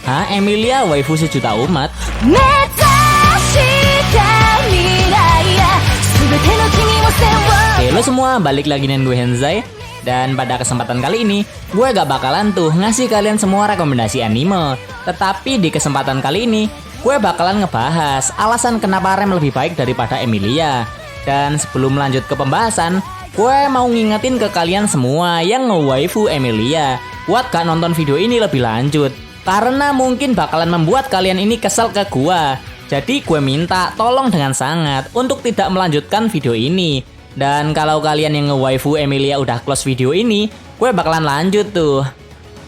Hah, Emilia waifu sejuta umat? Halo semua, balik lagi dengan gue Henzai. Dan pada kesempatan kali ini, gue gak bakalan tuh ngasih kalian semua rekomendasi anime. Tetapi di kesempatan kali ini, gue bakalan ngebahas alasan kenapa Rem lebih baik daripada Emilia. Dan sebelum lanjut ke pembahasan, gue mau ngingetin ke kalian semua yang nge-waifu Emilia buat gak nonton video ini lebih lanjut, karena mungkin bakalan membuat kalian ini kesel ke gue. Jadi gue minta tolong dengan sangat untuk tidak melanjutkan video ini. Dan kalau kalian yang nge-waifu Emilia udah close video ini, gue bakalan lanjut tuh.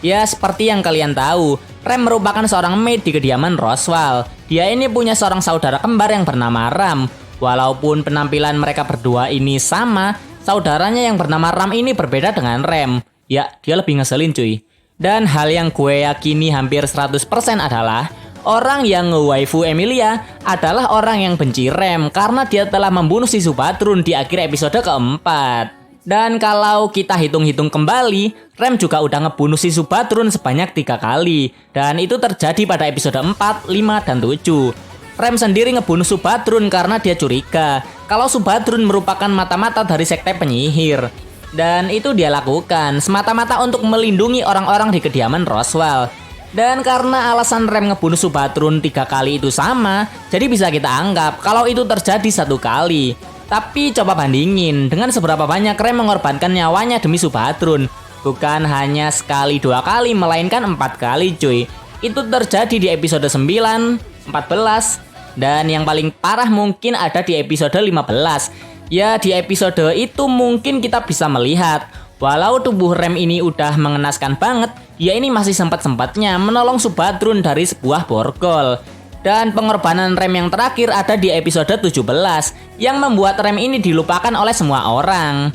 Ya seperti yang kalian tahu, Rem merupakan seorang maid di kediaman Roswaal. Dia ini punya seorang saudara kembar yang bernama Ram. Walaupun penampilan mereka berdua ini sama, saudaranya yang bernama Ram ini berbeda dengan Rem. Ya, dia lebih ngeselin cuy. Dan hal yang gue yakini hampir 100% adalah orang yang nge-waifu Emilia adalah orang yang benci Rem karena dia telah membunuh si Subatrun di akhir episode keempat. Dan kalau kita hitung-hitung kembali, Rem juga udah ngebunuh si Subatrun sebanyak 3 kali. Dan itu terjadi pada episode 4, 5, dan 7. Rem sendiri ngebunuh Subatrun karena dia curiga kalau Subatrun merupakan mata-mata dari sekte penyihir. Dan itu dia lakukan semata-mata untuk melindungi orang-orang di kediaman Roswaal. Dan karena alasan Rem ngebunuh Subatrun 3 kali itu sama, jadi bisa kita anggap kalau itu terjadi 1 kali. Tapi coba bandingin dengan seberapa banyak Rem mengorbankan nyawanya demi Subatrun. Bukan hanya sekali 2 kali, melainkan 4 kali cuy. Itu terjadi di episode 9, 14, dan yang paling parah mungkin ada di episode 15. Ya di episode itu mungkin kita bisa melihat walau tubuh Rem ini udah mengenaskan banget, dia ini masih sempat-sempatnya menolong Subatrun dari sebuah borgol. Dan pengorbanan Rem yang terakhir ada di episode 17 yang membuat Rem ini dilupakan oleh semua orang.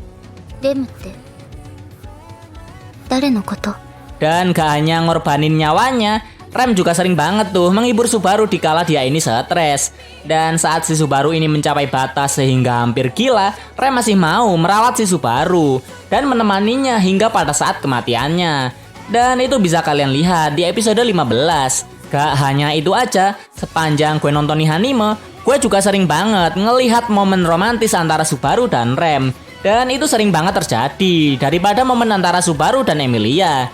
Dan gak hanya ngorbanin nyawanya, Rem juga sering banget tuh menghibur Subaru dikala dia ini stres. Dan saat si Subaru ini mencapai batas sehingga hampir gila, Rem masih mau merawat si Subaru dan menemaninya hingga pada saat kematiannya. Dan itu bisa kalian lihat di episode 15. Gak hanya itu aja, sepanjang gue nonton nih anime, gue juga sering banget ngelihat momen romantis antara Subaru dan Rem. Dan itu sering banget terjadi daripada momen antara Subaru dan Emilia.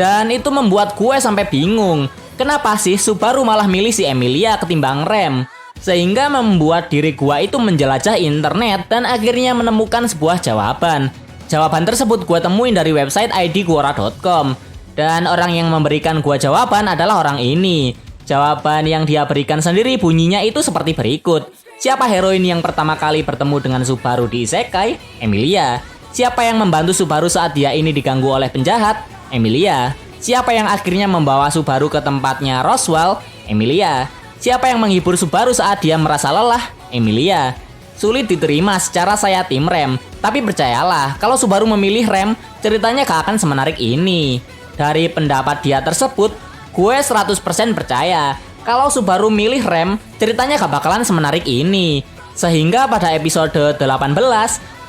Dan itu membuat gue sampai bingung, kenapa sih Subaru malah milih si Emilia ketimbang Rem? Sehingga membuat diri gua itu menjelajah internet dan akhirnya menemukan sebuah jawaban. Jawaban tersebut gua temuin dari website idquora.com. Dan orang yang memberikan gua jawaban adalah orang ini. Jawaban yang dia berikan sendiri bunyinya itu seperti berikut. Siapa heroin yang pertama kali bertemu dengan Subaru di Isekai? Emilia. Siapa yang membantu Subaru saat dia ini diganggu oleh penjahat? Emilia. Siapa yang akhirnya membawa Subaru ke tempatnya Roswaal? Emilia. Siapa yang menghibur Subaru saat dia merasa lelah? Emilia. Sulit diterima secara saya tim Rem, tapi percayalah kalau Subaru memilih Rem, ceritanya gak akan semenarik ini. Dari pendapat dia tersebut, gue 100% percaya kalau Subaru milih Rem, ceritanya gak bakalan semenarik ini. Sehingga pada episode 18,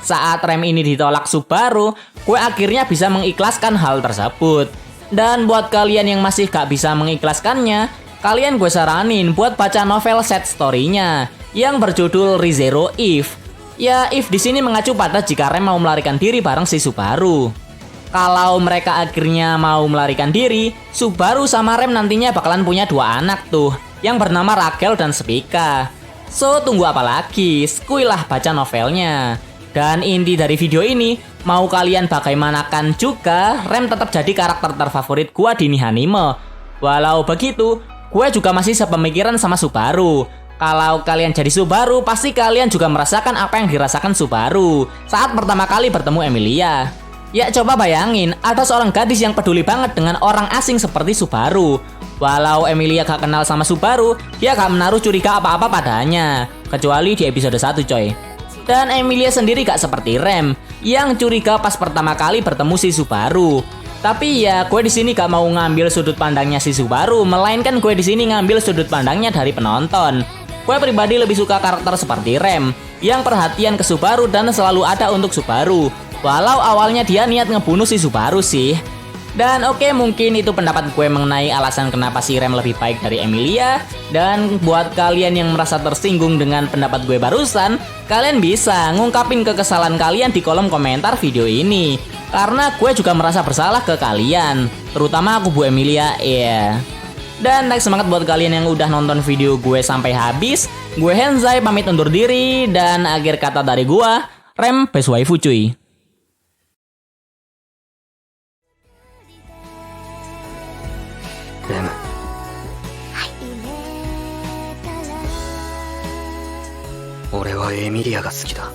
saat Rem ini ditolak Subaru, gue akhirnya bisa mengikhlaskan hal tersebut. Dan buat kalian yang masih gak bisa mengikhlaskannya, kalian gue saranin buat baca novel set story-nya yang berjudul ReZero If. Ya, If di sini mengacu pada jika Rem mau melarikan diri bareng si Subaru. Kalau mereka akhirnya mau melarikan diri, Subaru sama Rem nantinya bakalan punya 2 anak tuh, yang bernama Rachel dan Spica. So, tunggu apa lagi? Skuilah baca novelnya. Dan inti dari video ini, mau kalian bagaimanakan juga, Rem tetap jadi karakter terfavorit gua di nih anime. Walau begitu, gue juga masih sepemikiran sama Subaru. Kalau kalian jadi Subaru, pasti kalian juga merasakan apa yang dirasakan Subaru saat pertama kali bertemu Emilia. Ya coba bayangin, ada seorang gadis yang peduli banget dengan orang asing seperti Subaru. Walau Emilia gak kenal sama Subaru, dia gak menaruh curiga apa-apa padanya. Kecuali di episode 1 coy. Dan Emilia sendiri gak seperti Rem, yang curiga pas pertama kali bertemu si Subaru. Tapi ya, gue di sini gak mau ngambil sudut pandangnya si Subaru, melainkan gue di sini ngambil sudut pandangnya dari penonton. Gue pribadi lebih suka karakter seperti Rem, yang perhatian ke Subaru dan selalu ada untuk Subaru. Walau awalnya dia niat ngebunuh si Subaru sih. Dan oke, mungkin itu pendapat gue mengenai alasan kenapa si Rem lebih baik dari Emilia. Dan buat kalian yang merasa tersinggung dengan pendapat gue barusan, kalian bisa ngungkapin kekesalan kalian di kolom komentar video ini. Karena gue juga merasa bersalah ke kalian, terutama aku Bu Emilia, ya. Dan next, semangat buat kalian yang udah nonton video gue sampai habis. Gue Henzai pamit undur diri, dan akhir kata dari gue, Rem best waifu cuy. レム、俺はエミリアが好きだ。